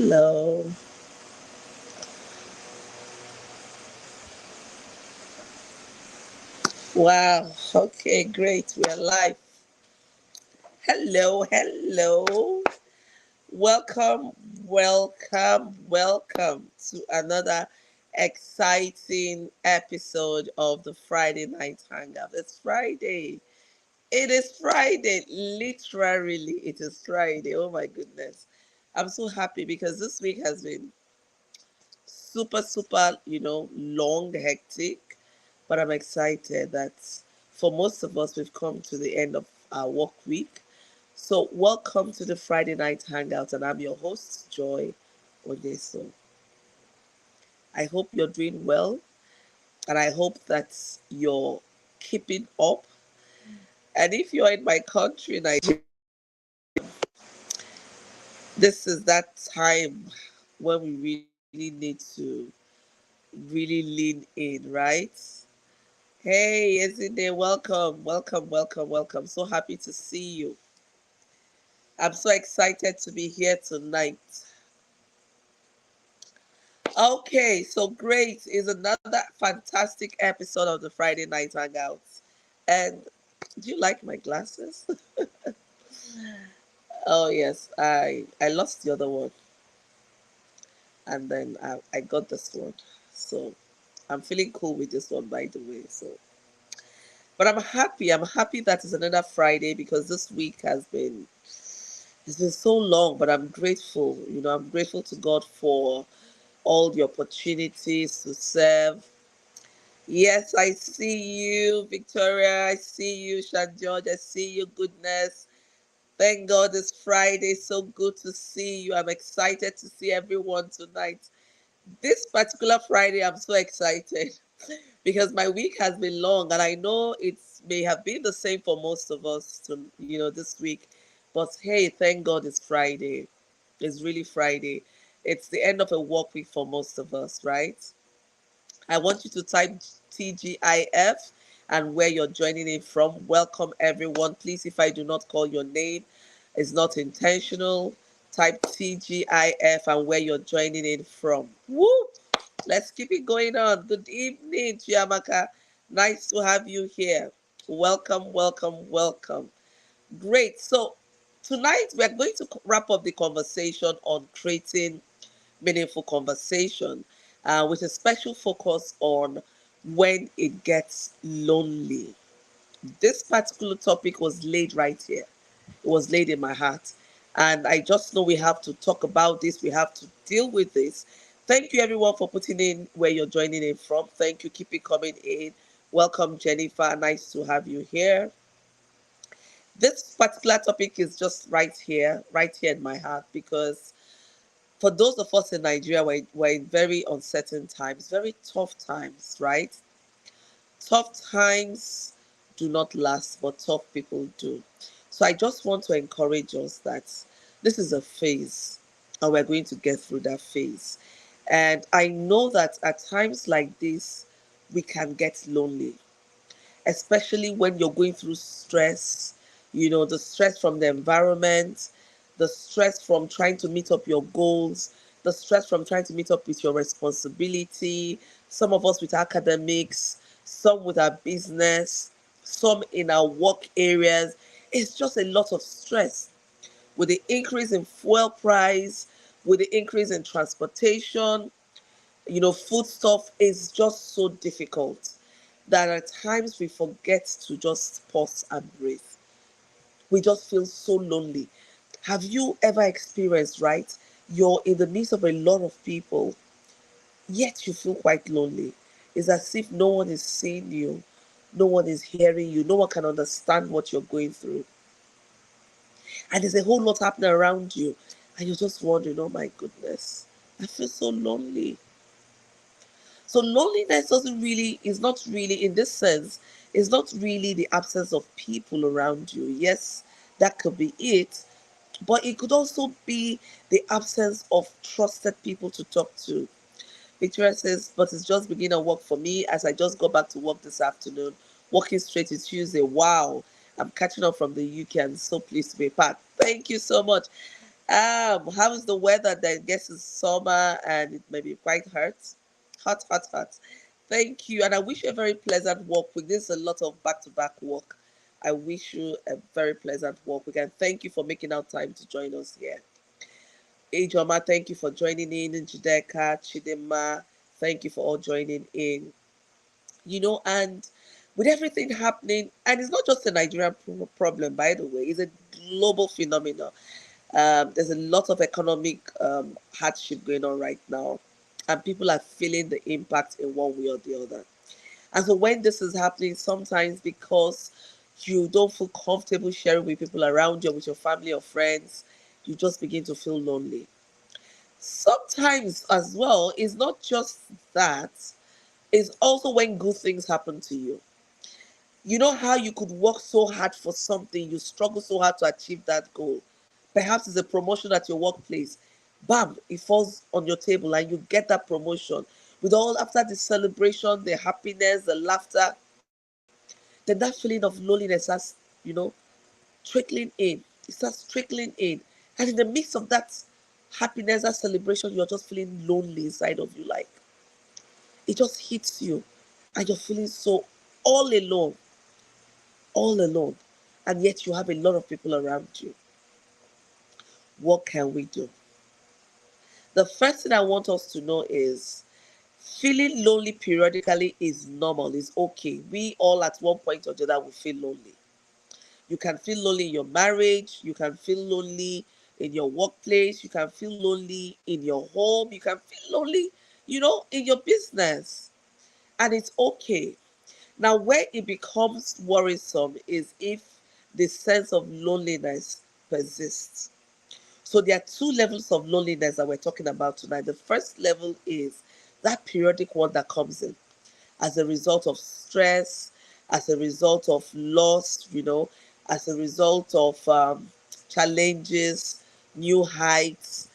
Hello. Wow. Okay, great. We are live. Hello, hello. Welcome, welcome to another exciting episode of the Friday Night Hangout. It's Friday. It is Friday. Literally, it is Friday. Oh my goodness. I'm so happy because this week has been super, long, hectic. But I'm excited that for most of us, we've come to the end of our work week. So, welcome to the Friday Night Hangout, and I'm your host, Joy Odeso. I hope you're doing well, and I hope that you're keeping up. And if you're in my country, Nigeria, this is that time when we really need to really lean in, right? Hey, Ezine, welcome. So happy to see you. I'm so excited to be here tonight. Okay, so great is another fantastic episode of the Friday Night Hangouts. And do you like my glasses? Oh yes, I lost the other one, and then I got this one. So I'm feeling cool with this one, by the way. So, but I'm happy. I'm happy that it's another Friday because this week has been it's been so long. But I'm grateful. I'm grateful to God for all the opportunities to serve. Yes, I see you, Victoria. I see you, Shan George. I see you, goodness. Thank God it's Friday. So good to see you. I'm excited to see everyone tonight. This particular Friday, I'm so excited because my week has been long and I know it may have been the same for most of us this week. But hey, thank God it's Friday. It's really Friday. It's the end of a work week for most of us, right? I want you to type TGIF and where you're joining in from. Welcome, everyone. Please, if I do not call your name, it's not intentional. Type TGIF and where you're joining in from. Woo! Let's keep it going on. Good evening, Chiamaka. Nice to have you here. Welcome. Great. So, tonight we're going to wrap up the conversation on creating meaningful conversation with a special focus on when it gets lonely. This particular topic was laid right here. It was laid in my heart. And I just know we have to talk about this. We have to deal with this. Thank you, everyone, for putting in where you're joining in from. Thank you. Keep it coming in. Welcome, Jennifer. Nice to have you here. This particular topic is just right here in my heart because for those of us in Nigeria, we're in very uncertain times, very tough times, right? Tough times do not last, but tough people do. So I just want to encourage us that this is a phase and we're going to get through that phase. And I know that at times like this, we can get lonely, especially when you're going through stress, the stress from the environment, the stress from trying to meet up your goals, the stress from trying to meet up with your responsibility, some of us with academics, some with our business, some in our work areas. It's just a lot of stress with the increase in fuel price, with the increase in transportation. Food stuff is just so difficult that at times we forget to just pause and breathe. We just feel so lonely. Have you ever experienced, right? You're in the midst of a lot of people, yet you feel quite lonely. It's as if no one is seeing you, no one is hearing you, no one can understand what you're going through. And there's a whole lot happening around you. And you're just wondering, oh my goodness, I feel so lonely. So loneliness is not really, in this sense, is not really the absence of people around you. Yes, that could be it, but it could also be the absence of trusted people to talk to. Victoria says, but it's just beginning of work for me as I just got back to work this afternoon, working straight to Tuesday. Wow, I'm catching up from the UK and so pleased to be back. Thank you so much. How is the weather? Then guess it's summer and it may be quite hot. Hot, hot, hot. Thank you. And I wish you a very pleasant work week. This is a lot of back to back work. I wish you a very pleasant work week. And thank you for making out time to join us here. Ijoma, thank you for joining in. Njideka, Chidema, thank you for all joining in. And with everything happening, and it's not just a Nigerian problem, by the way, it's a global phenomenon. There's a lot of economic hardship going on right now, and people are feeling the impact in one way or the other. And so, when this is happening, sometimes because you don't feel comfortable sharing with people around you, with your family or friends, you just begin to feel lonely. Sometimes, as well, it's not just that, it's also when good things happen to you. You know how you could work so hard for something, you struggle so hard to achieve that goal. Perhaps it's a promotion at your workplace. Bam, it falls on your table and you get that promotion. With all after the celebration, the happiness, the laughter, then that feeling of loneliness starts, you know, trickling in. It starts trickling in. And in the midst of that happiness, that celebration, you're just feeling lonely inside of you. Like it just hits you and you're feeling so all alone, all alone, and yet you have a lot of people around you. What can we do? The first thing I want us to know is feeling lonely periodically is normal, is okay. We all at one point or the other will feel lonely. You can feel lonely in your marriage, you can feel lonely in your workplace, you can feel lonely in your home, you can feel lonely, in your business. And it's okay. Now, where it becomes worrisome is if the sense of loneliness persists. So, there are two levels of loneliness that we're talking about tonight. The first level is that periodic one that comes in as a result of stress, as a result of loss, as a result of challenges, new heights.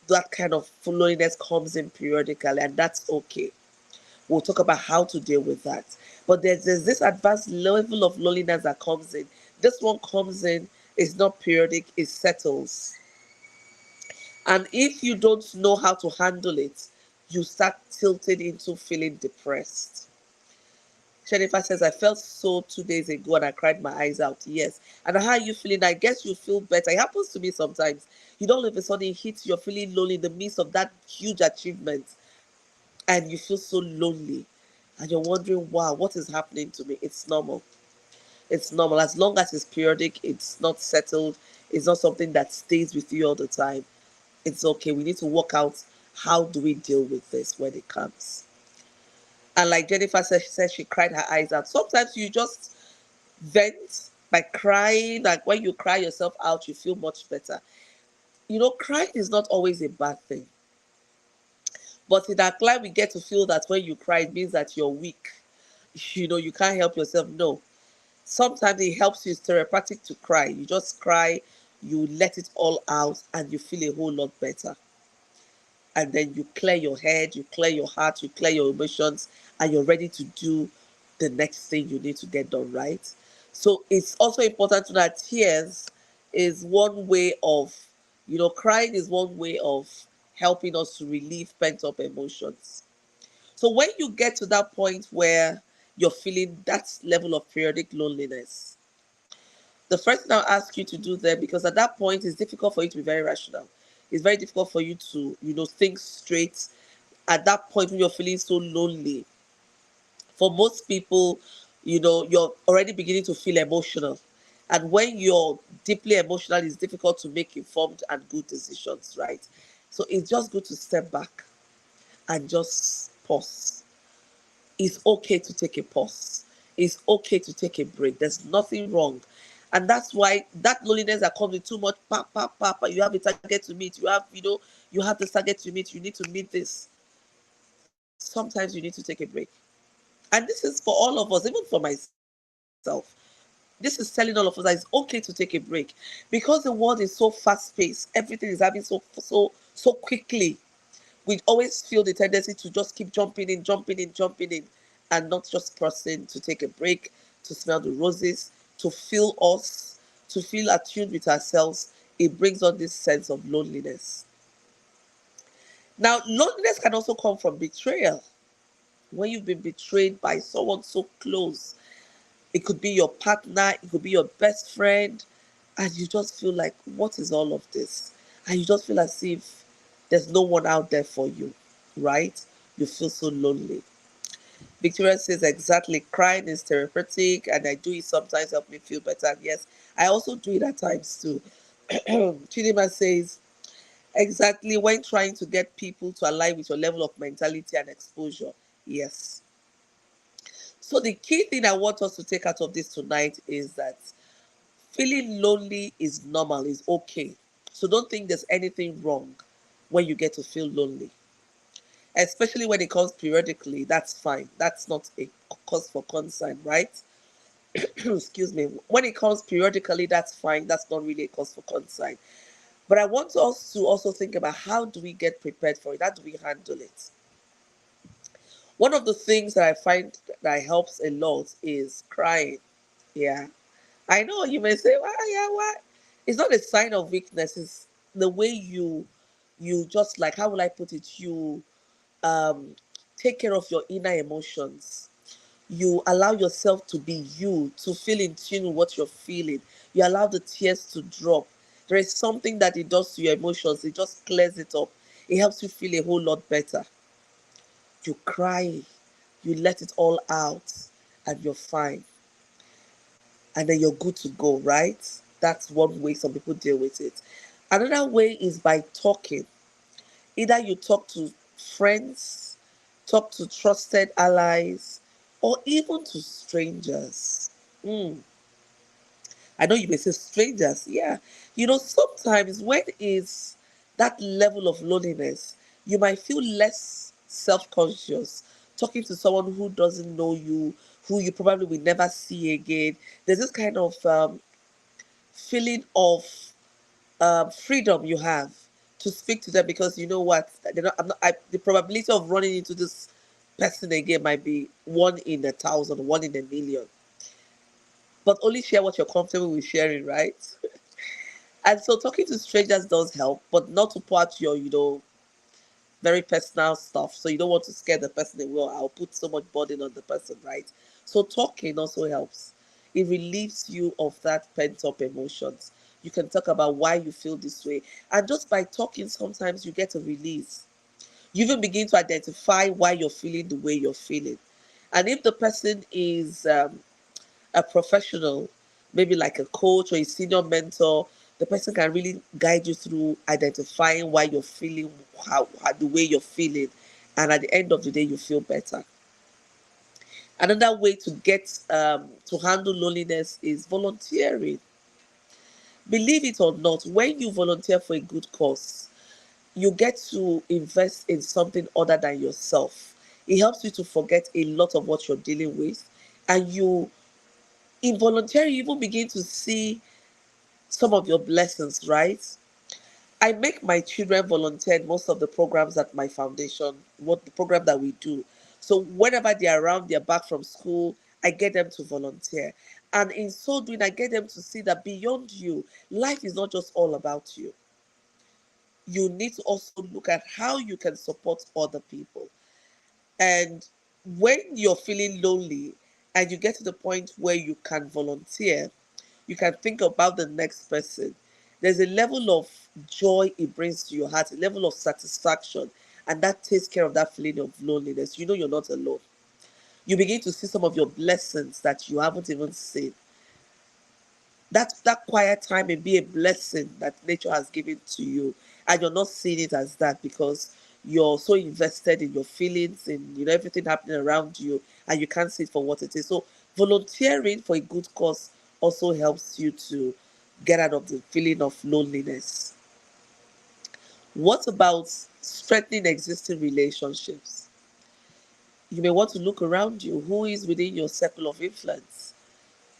That kind of loneliness comes in periodically, and that's okay. We'll talk about how to deal with that. But there's this advanced level of loneliness that comes in. This one comes in, it's not periodic, it settles. And if you don't know how to handle it, you start tilting into feeling depressed. Jennifer says, I felt so 2 days ago and I cried my eyes out. Yes. And how are you feeling? I guess you feel better. It happens to me sometimes. You don't all of a sudden it hits, you're feeling lonely in the midst of that huge achievement and you feel so lonely and you're wondering, wow, what is happening to me? It's normal. It's normal. As long as it's periodic, it's not settled, it's not something that stays with you all the time. It's okay. We need to work out how do we deal with this when it comes. And like Jennifer said, she said she cried her eyes out. Sometimes you just vent by crying. Like when you cry yourself out, you feel much better. Crying is not always a bad thing. But in that climb, we get to feel that when you cry, it means that you're weak. You can't help yourself. No. Sometimes it helps you, it's therapeutic to cry. You just cry, you let it all out, and you feel a whole lot better. And then you clear your head, you clear your heart, you clear your emotions, and you're ready to do the next thing you need to get done, right? So it's also important to know that tears is one way of, crying is one way of helping us to relieve pent up emotions. So when you get to that point where you're feeling that level of periodic loneliness, the first thing I'll ask you to do there, because at that point it's difficult for you to be very rational. It's very difficult for you to, think straight. At that point when you're feeling so lonely, for most people, you're already beginning to feel emotional. And when you're deeply emotional, it's difficult to make informed and good decisions, right? So it's just good to step back and just pause. It's okay to take a pause. It's okay to take a break. There's nothing wrong. And that's why that loneliness that comes with too much you have a target to meet, you have this target to meet, you need to meet this. Sometimes you need to take a break. And this is for all of us, even for myself. This is telling all of us that it's okay to take a break. Because the world is so fast paced, everything is happening so quickly. We always feel the tendency to just keep jumping in, and not just pausing to take a break, to smell the roses, to feel us, to feel attuned with ourselves it brings on this sense of loneliness. Now, loneliness can also come from betrayal. When you've been betrayed by someone so close, it could be your partner, it could be your best friend, and you just feel like, what is all of this? And you just feel as if there's no one out there for you, right? You feel so lonely. Victoria says, exactly, crying is therapeutic, and I do it sometimes help me feel better. Yes, I also do it at times too. Chidima says, exactly, when trying to get people to align with your level of mentality and exposure. Yes. So the key thing I want us to take out of this tonight is that feeling lonely is normal, is okay. So don't think there's anything wrong when you get to feel lonely. Especially when it comes periodically, that's fine. That's not a cause for concern, right? Excuse me. When it comes periodically, that's fine. That's not really a cause for concern. But I want us to also think about, how do we get prepared for it? How do we handle it? One of the things that I find that helps a lot is crying. Yeah. I know you may say, why, yeah, why? It's not a sign of weakness. It's the way you just, like, how will I put it? You um take care of your inner emotions. You allow yourself to be you, to feel in tune with what you're feeling. You allow the tears to drop. There is something that it does to your emotions. It just clears it up. It helps you feel a whole lot better. You cry, you let it all out, and you're fine. And then you're good to go, right? That's one way some people deal with it. Another way is by talking. Either you talk to friends, talk to trusted allies, or even to strangers. Mm. I know you may say strangers, yeah. Sometimes when is that level of loneliness, you might feel less self-conscious talking to someone who doesn't know you, who you probably will never see again. There's this kind of feeling of freedom you have to speak to them, because you know what, the probability of running into this person again might be 1 in 1,000, 1 in 1,000,000. But only share what you're comfortable with sharing, right? And so talking to strangers does help, but not to pour out your, very personal stuff. So you don't want to scare the person away. Or I'll put so much burden on the person, right? So talking also helps. It relieves you of that pent up emotions. You can talk about why you feel this way. And just by talking, sometimes you get a release. You even begin to identify why you're feeling the way you're feeling. And if the person is a professional, maybe like a coach or a senior mentor, the person can really guide you through identifying why you're feeling how the way you're feeling, and at the end of the day, you feel better. Another way to get to handle loneliness is volunteering. Believe it or not, when you volunteer for a good cause, you get to invest in something other than yourself. It helps you to forget a lot of what you're dealing with, and you involuntarily even begin to see some of your blessings, right? I make my children volunteer in most of the programs at my foundation, what the program that we do. So whenever they're around, they're back from school, I get them to volunteer. And in so doing, I get them to see that beyond you, life is not just all about you. You need to also look at how you can support other people. And when you're feeling lonely and you get to the point where you can volunteer, you can think about the next person. There's a level of joy it brings to your heart, a level of satisfaction, and that takes care of that feeling of loneliness. You know you're not alone. You begin to see some of your blessings that you haven't even seen. That quiet time may be a blessing that nature has given to you, and you're not seeing it as that because you're so invested in your feelings and everything happening around you, and you can't see it for what it is. So volunteering for a good cause also helps you to get out of the feeling of loneliness. What about strengthening existing relationships? You may want to look around you. Who is within your circle of influence?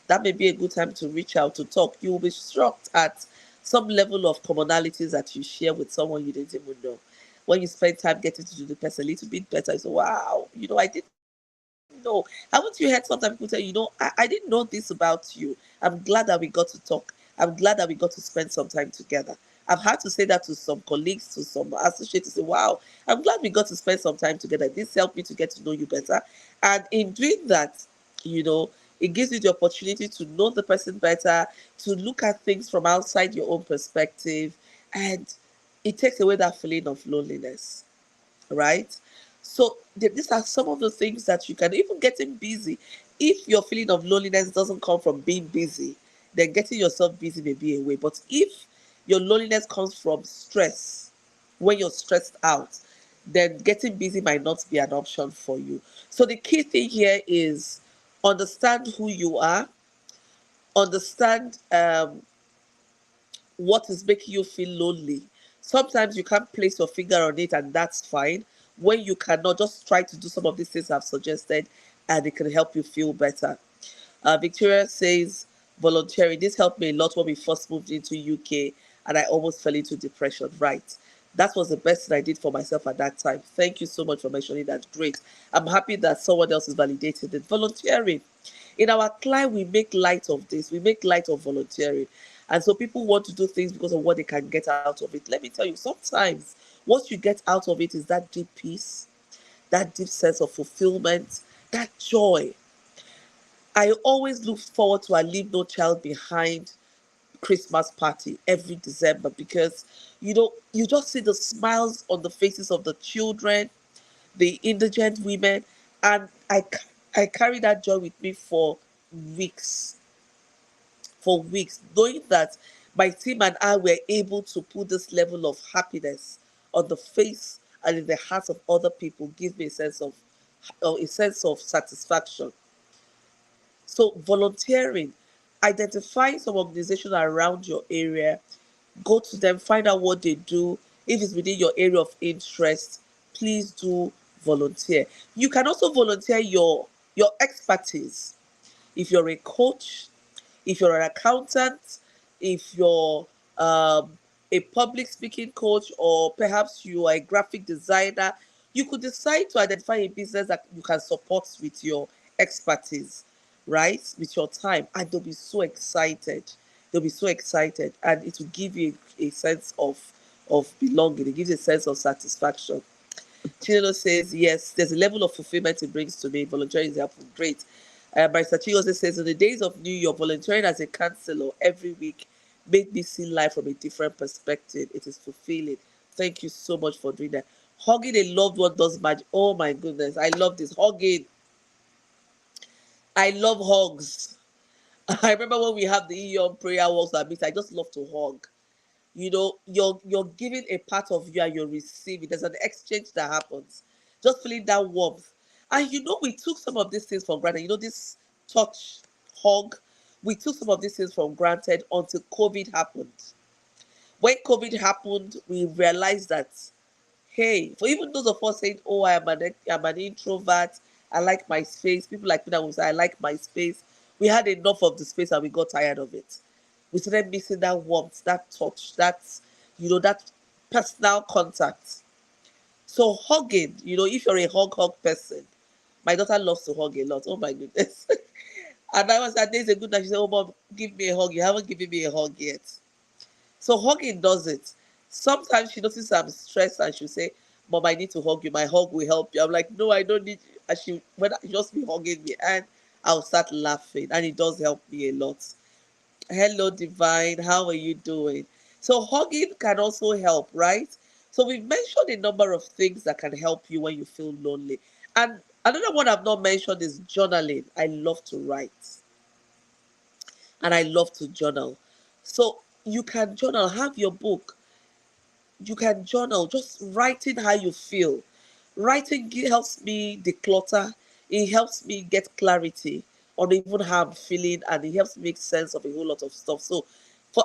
That may be a good time to reach out to talk. You will be shocked at some level of commonalities that you share with someone you didn't even know. When you spend time getting to know the person a little bit better, you say, wow, I didn't know. Haven't you heard sometimes people say, I didn't know this about you. I'm glad that we got to talk. I'm glad that we got to spend some time together. I've had to say that to some colleagues, to some associates, to say, wow, I'm glad we got to spend some time together. This helped me to get to know you better. And in doing that, you know, it gives you the opportunity to know the person better, to look at things from outside your own perspective, and it takes away that feeling of loneliness, right? So these are some of the things that you can, even getting busy. If your feeling of loneliness doesn't come from being busy, then getting yourself busy may be a way. But if your loneliness comes from stress, when you're stressed out, then getting busy might not be an option for you. So the key thing here is understand who you are, understand what is making you feel lonely. Sometimes you can't place your finger on it, and that's fine. When you cannot, just try to do some of these things I've suggested, and it can help you feel better. Victoria says, volunteering. This helped me a lot when we first moved into UK, and I almost fell into depression. Right. That was the best thing I did for myself at that time. Thank you so much for mentioning that. Great. I'm happy that someone else is validating it. Volunteering. In our client, we make light of this. We make light of volunteering. And so people want to do things because of what they can get out of it. Let me tell you, sometimes what you get out of it is that deep peace, that deep sense of fulfillment, that joy. I always look forward to a Leave No Child Behind Christmas party every December because you just see the smiles on the faces of the children, the indigent women, and I carry that joy with me weeks, for weeks, knowing that my team and I were able to put this level of happiness on the face and in the hearts of other people gives me a sense of satisfaction. So volunteering, identifying some organization around your area, go to them, find out what they do. If it's within your area of interest, please do volunteer. You can also volunteer your expertise. If you're a coach, if you're an accountant, if you're a public speaking coach, or perhaps you are a graphic designer, you could decide to identify a business that you can support with your expertise, right? With your time, and they'll be so excited. They'll be so excited, and it will give you a sense of belonging. It gives you a sense of satisfaction. Chinelo says, yes, there's a level of fulfillment it brings to me. Volunteering is helpful. Great. Barista Chigoze says, in the days of New York, volunteering as a counselor every week made me see life from a different perspective. It is fulfilling. Thank you so much for doing that. Hugging a loved one does magic. Oh my goodness. I love this. Hugging. I love hugs. I remember when we have the EON prayer walks at meet, I just love to hug. You're giving a part of you and you're receiving. There's an exchange that happens, just feeling that warmth. And we took some of these things for granted. This touch, hug, we took some of these things for granted until COVID happened. When COVID happened, we realized that, hey, for even those of us saying, oh, I'm an introvert, I like my space, people like me that will say I like my space, we had enough of the space and we got tired of it. We started missing that warmth, that touch, that personal contact. So hugging, if you're a hug person, my daughter loves to hug a lot. Oh my goodness. And I was that days ago that she said, oh mom, give me a hug. You haven't given me a hug yet. So hugging does it. Sometimes she notices I'm stressed and she'll say, mom, I need to hug you. My hug will help you. I'm like, no, I don't need you. And she just be hugging me and I'll start laughing. And it does help me a lot. Hello, Divine. How are you doing? So, hugging can also help, right? So, we've mentioned a number of things that can help you when you feel lonely. And another one I've not mentioned is journaling. I love to write and I love to journal. So, you can journal, have your book, you can journal, just writing how you feel. Writing helps me declutter, it helps me get clarity on even how I'm feeling, and it helps me make sense of a whole lot of stuff. So,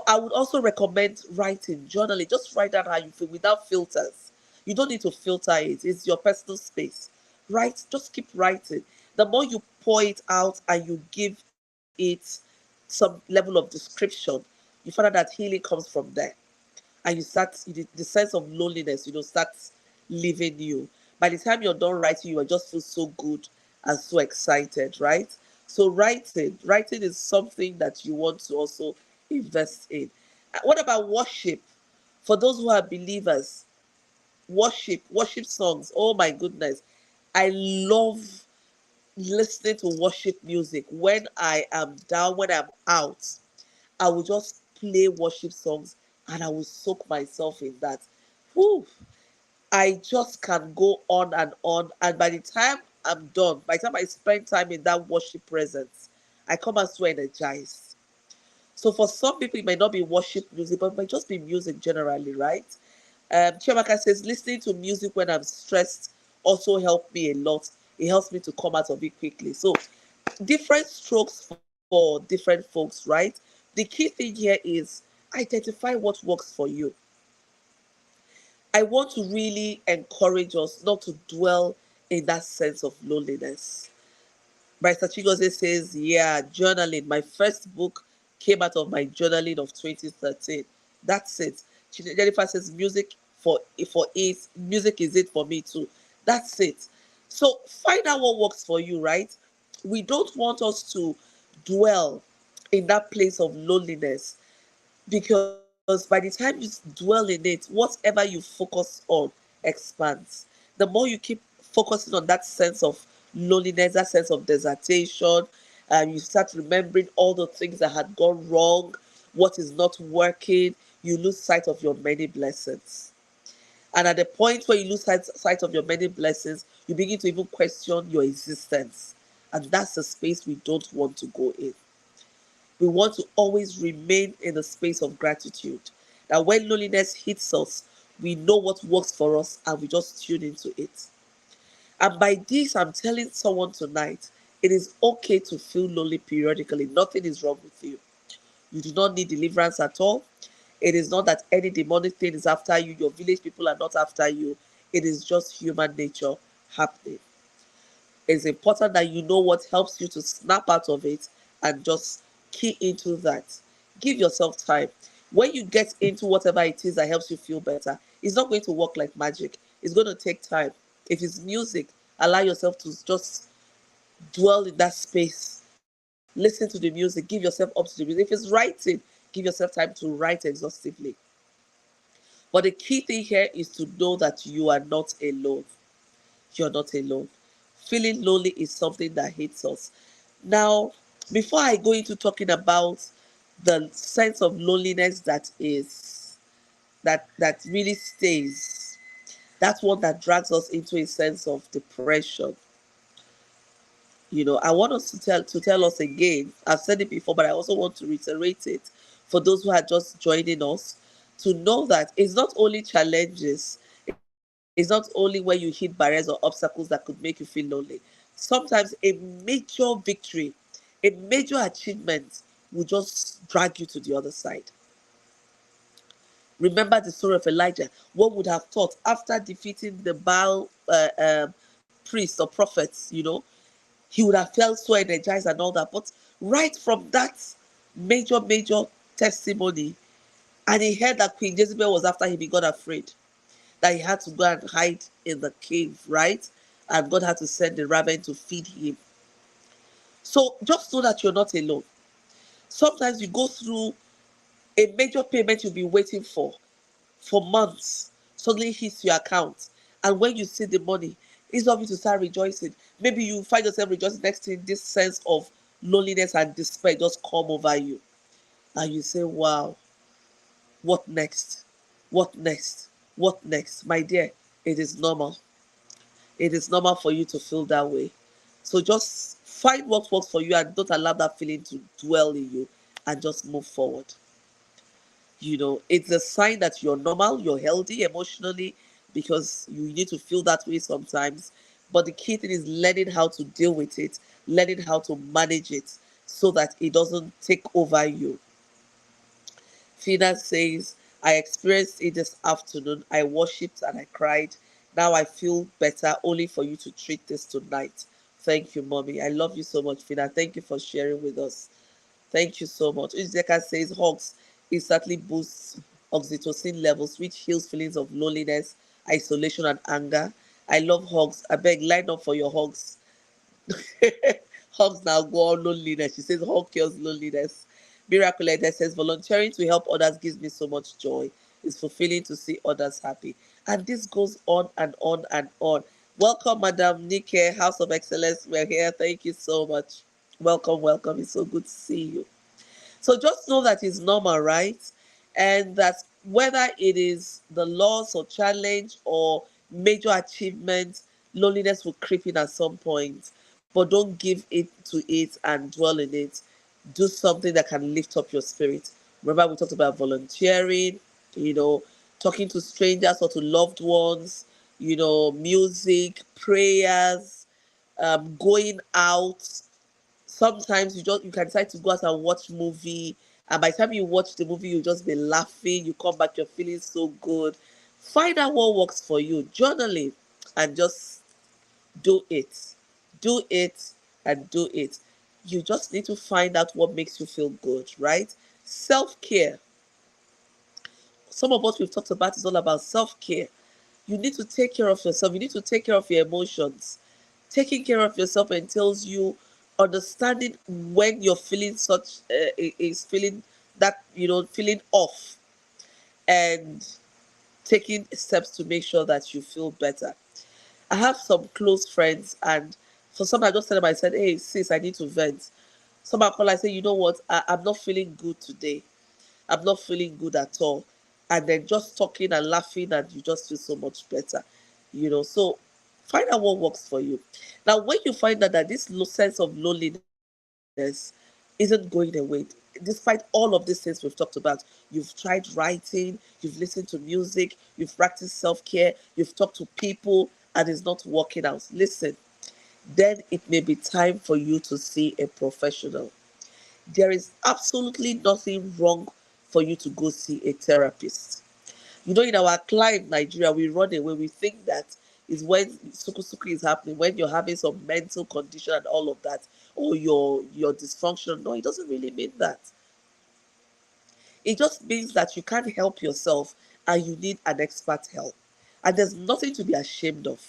I would also recommend writing, journaling. Just write down how you feel without filters. You don't need to filter it, it's your personal space. Write, just keep writing. The more you pour it out and you give it some level of description, you find out that healing comes from there, and the sense of loneliness starts leaving you. By the time you're done writing, you will just feel so good and so excited, right? So writing is something that you want to also invest in. What about worship? For those who are believers, worship songs. Oh my goodness. I love listening to worship music when I am down, when I'm out. I will just play worship songs and I will soak myself in that. Whew, I just can go on and on. And by the time I'm done, by the time I spend time in that worship presence, I come out so energized. So for some people, it might not be worship music, but it might just be music generally, right? Chiamaka says, listening to music when I'm stressed also helped me a lot. It helps me to come out of it quickly. So different strokes for different folks, right? The key thing here is identify what works for you. I want to really encourage us not to dwell in that sense of loneliness. Bryce Chigoze says, yeah, journaling. My first book came out of my journaling of 2013. That's it. Jennifer says, music is it for me too. That's it. So find out what works for you, right? We don't want us to dwell in that place of loneliness, because by the time you dwell in it, whatever you focus on expands. The more you keep focusing on that sense of loneliness, that sense of desertation, and you start remembering all the things that had gone wrong, what is not working, you lose sight of your many blessings. And at the point where you lose sight of your many blessings, you begin to even question your existence. And that's the space we don't want to go in. We want to always remain in the space of gratitude. That when loneliness hits us, we know what works for us and we just tune into it. And by this, I'm telling someone tonight, it is okay to feel lonely periodically. Nothing is wrong with you. You do not need deliverance at all. It is not that any demonic thing is after you. Your village people are not after you. It is just human nature happening. It's important that you know what helps you to snap out of it and just key into that. Give yourself time. When you get into whatever it is that helps you feel better, it's not going to work like magic. It's going to take time. If it's music, allow yourself to just dwell in that space. Listen to the music, give yourself up to the music. If it's writing, give yourself time to write exhaustively. But the key thing here is to know that you are not alone. You're not alone. Feeling lonely is something that hits us. Now, before I go into talking about the sense of loneliness that really stays, that's one that drags us into a sense of depression. I want us to tell us again. I've said it before, but I also want to reiterate it for those who are just joining us, to know that it's not only challenges, it's not only where you hit barriers or obstacles that could make you feel lonely. Sometimes a major victory, a major achievement will just drag you to the other side. Remember the story of Elijah. One would have thought after defeating the Baal priests or prophets, he would have felt so energized and all that. But right from that major testimony, and he heard that Queen Jezebel was after him, he got afraid that he had to go and hide in the cave, right? And God had to send the raven to feed him. So just know that you're not alone. Sometimes you go through a major payment you've been waiting for months, suddenly hits your account. And when you see the money, it's not you to start rejoicing. Maybe you find yourself rejoicing next thing, this sense of loneliness and despair just come over you. And you say, wow, what next? What next? What next? My dear, it is normal. It is normal for you to feel that way. So just find what works for you and don't allow that feeling to dwell in you, and just move forward. It's a sign that you're normal, you're healthy emotionally, because you need to feel that way sometimes. But the key thing is learning how to deal with it, learning how to manage it so that it doesn't take over you. Fina says, I experienced it this afternoon. I worshipped and I cried. Now I feel better, only for you to treat this tonight. Thank you, mommy. I love you so much, Fina. Thank you for sharing with us. Thank you so much. Uzeka says hugs instantly boosts oxytocin levels, which heals feelings of loneliness, isolation, and anger. I love hugs. I beg, line up for your hugs. Hugs now go on loneliness. She says hug cures loneliness. Miracle Leader says, volunteering to help others gives me so much joy. It's fulfilling to see others happy. And this goes on and on and on. Welcome, Madam Nike, House of Excellence. We're here. Thank you so much. Welcome, welcome. It's so good to see you. So just know that it's normal, right? And that whether it is the loss or challenge or major achievement, loneliness will creep in at some point. But don't give it to it and dwell in it. Do something that can lift up your spirit. Remember, we talked about volunteering, you know, talking to strangers or to loved ones, music, prayers, going out. Sometimes you can decide to go out and watch movie, and by the time you watch the movie you just be laughing, you come back, you're feeling so good. Find out what works for you, journaling, and just do it. Do it and do it. You just need to find out what makes you feel good, right? Self-care. Some of what we've talked about is all about self-care. You need to take care of yourself. You need to take care of your emotions. Taking care of yourself entails you understanding when you're feeling such is feeling that feeling off, and taking steps to make sure that you feel better. I have some close friends, and for some I just tell them, I said, hey sis, I need to vent. Some I call, I say, you know what, I'm not feeling good today. I'm not feeling good at all. And then just talking and laughing, and you just feel so much better. So find out what works for you. Now, when you find out that this sense of loneliness isn't going away, despite all of these things we've talked about, you've tried writing, you've listened to music, you've practiced self care, you've talked to people, and it's not working out. Listen, then it may be time for you to see a professional. There is absolutely nothing wrong for you to go see a therapist. In our climate, Nigeria, we run away. We think that is when suku is happening, when you're having some mental condition and all of that, or you're dysfunctional. No, it doesn't really mean that. It just means that you can't help yourself and you need an expert help. And there's nothing to be ashamed of.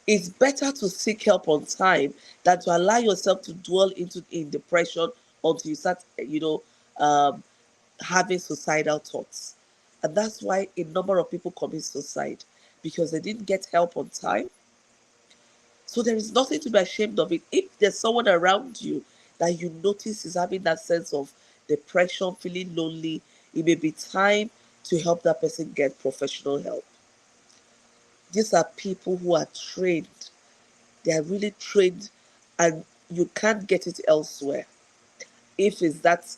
It's better to seek help on time than to allow yourself to dwell into in depression until you start, um, having suicidal thoughts. And that's why a number of people commit suicide, because they didn't get help on time. So there is nothing to be ashamed of it. If there's someone around you that you notice is having that sense of depression, feeling lonely, it may be time to help that person get professional help. These are people who are trained. They are really trained, and you can't get it elsewhere. If it's that,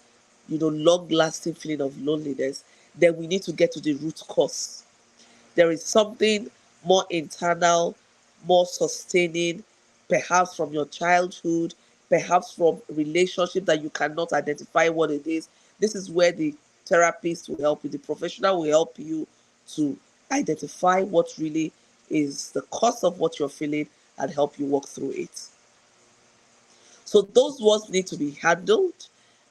long lasting feeling of loneliness, then we need to get to the root cause. There is something more internal, more sustaining, perhaps from your childhood, perhaps from relationship that you cannot identify what it is. This is where the therapist will help you, the professional will help you to identify what really is the cause of what you're feeling and help you walk through it. So those ones need to be handled,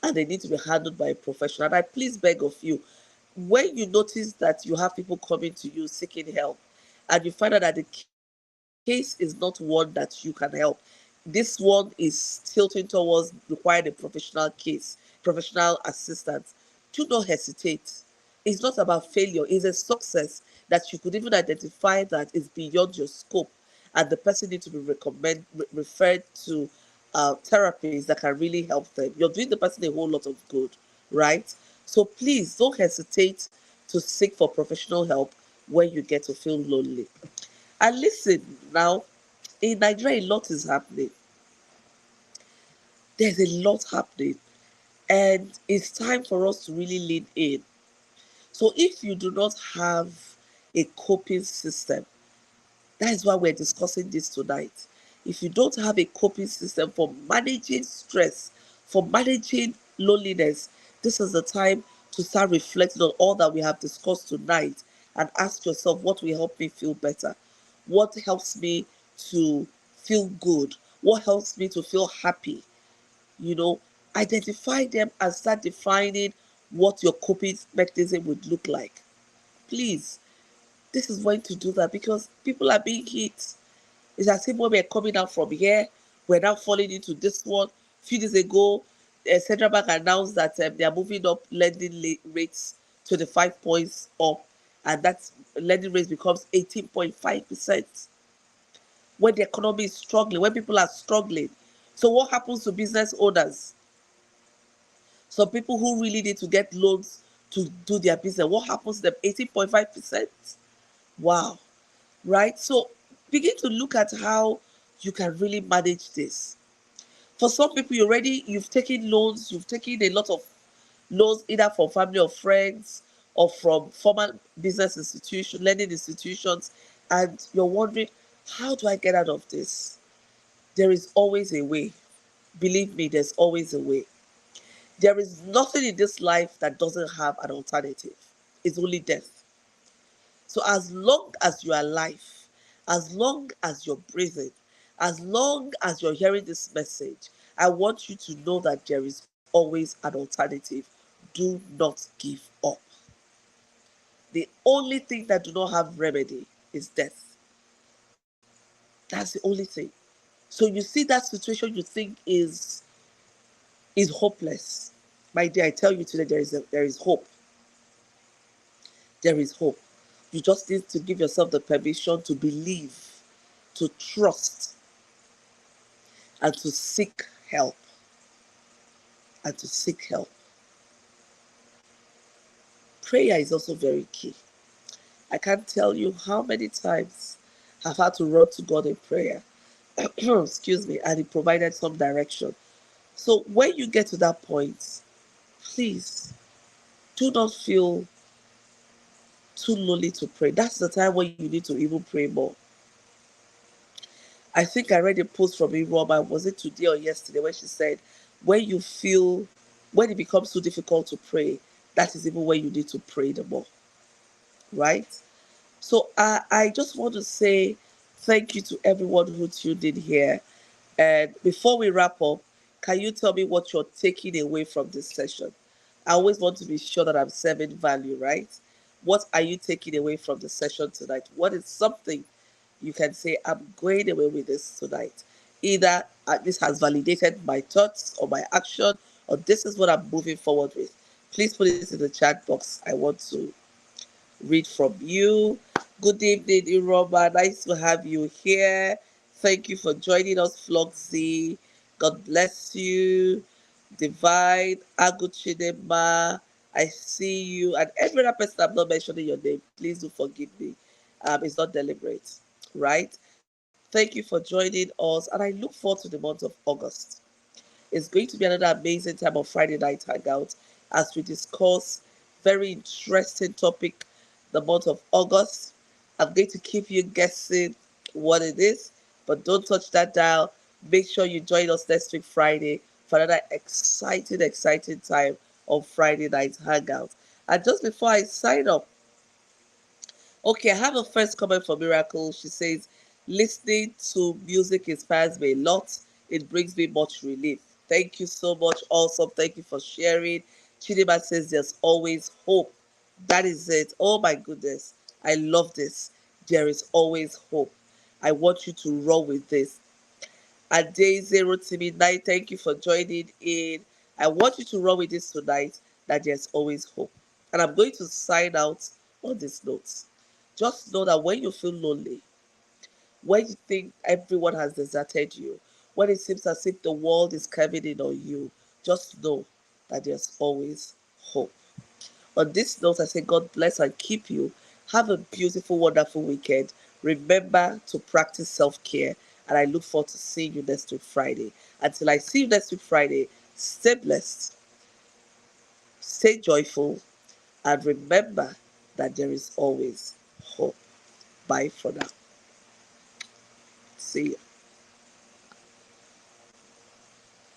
and they need to be handled by a professional. And I please beg of you, when you notice that you have people coming to you seeking help, and you find out that the case is not one that you can help, this one is tilting towards requiring a professional case, professional assistance, do not hesitate. It's not about failure, it's a success that you could even identify that is beyond your scope, and the person needs to be referred to therapies that can really help them. You're doing the person a whole lot of good, right? So please don't hesitate to seek for professional help when you get to feel lonely. And listen, now, in Nigeria, a lot is happening. There's a lot happening, and it's time for us to really lean in. So if you do not have a coping system, that is why we're discussing this tonight. If you don't have a coping system for managing stress, for managing loneliness, this is the time to start reflecting on all that we have discussed tonight and ask yourself, what will help me feel better? What helps me to feel good? What helps me to feel happy? You know, identify them and start defining what your coping mechanism would look like. Please, this is when to do that, because people are being hit. It's as if when we're coming out from here, we're now falling into this one. A few days ago, Central Bank announced that they are moving up lending rates 25 points up, and that lending rate becomes 18.5% when the economy is struggling, when people are struggling. So what happens to business owners? Some people who really need to get loans to do their business, what happens to them? 18.5%. Wow. Right? So begin to look at how you can really manage this. For some people, you've taken loans, you've taken a lot of loans either from family or friends or from formal business institutions, lending institutions, and you're wondering, how do I get out of this? There is always a way. Believe me, there's always a way. There is nothing in this life that doesn't have an alternative. It's only death. So as long as you are alive, as long as you're breathing, as long as you're hearing this message, I want you to know that there is always an alternative. Do not give up. The only thing that do not have remedy is death. That's the only thing. So you see that situation you think is hopeless. My dear, I tell you today there is hope. There is hope. You just need to give yourself the permission to believe, to trust, and to seek help. And to seek help. Prayer is also very key. I can't tell you how many times I've had to run to God in prayer. Excuse me, and He provided some direction. So when you get to that point, please do not feel too lonely to pray. That's the time when you need to even pray more. I think I read a post from Iroma, was it today or yesterday, where she said, when you feel, when it becomes too difficult to pray, that is even when you need to pray the more, right? So I just want to say thank you to everyone who tuned in here. And before we wrap up, can you tell me what you're taking away from this session? I always want to be sure that I'm serving value, right? What are you taking away from the session tonight? What is something you can say, I'm going away with this tonight? Either this has validated my thoughts or my action, or this is what I'm moving forward with. Please put it in the chat box. I want to read from you. Good evening, Iroba. Nice to have you here. Thank you for joining us, Floxy. God bless you. Divine, Aguchidema. I see you. And every other person I'm not mentioning your name, please do forgive me. It's not deliberate, right? Thank you for joining us. And I look forward to the month of August. It's going to be another amazing time of Friday Night Hangout as we discuss very interesting topic the month of August. I'm going to keep you guessing what it is, but don't touch that dial. Make sure you join us next week Friday for another exciting time of Friday Night Hangout. And just before I sign up, okay, I have a first comment for Miracle. She says, listening to music inspires me a lot. It brings me much relief. Thank you so much. Awesome. Thank you for sharing. Chidima says, there's always hope. That is it. Oh my goodness. I love this. There is always hope. I want you to roll with this. At day zero to midnight, thank you for joining in. I want you to run with this tonight that there's always hope. And I'm going to sign out on this note. Just know that when you feel lonely, when you think everyone has deserted you, when it seems as if the world is caving in on you, just know that there's always hope. On this note, I say God bless and keep you. Have a beautiful, wonderful weekend. Remember to practice self care, and I look forward to seeing you next week, Friday. Until I see you next week, Friday, stay blessed, stay joyful, and remember that there is always hope. Bye for now. See you.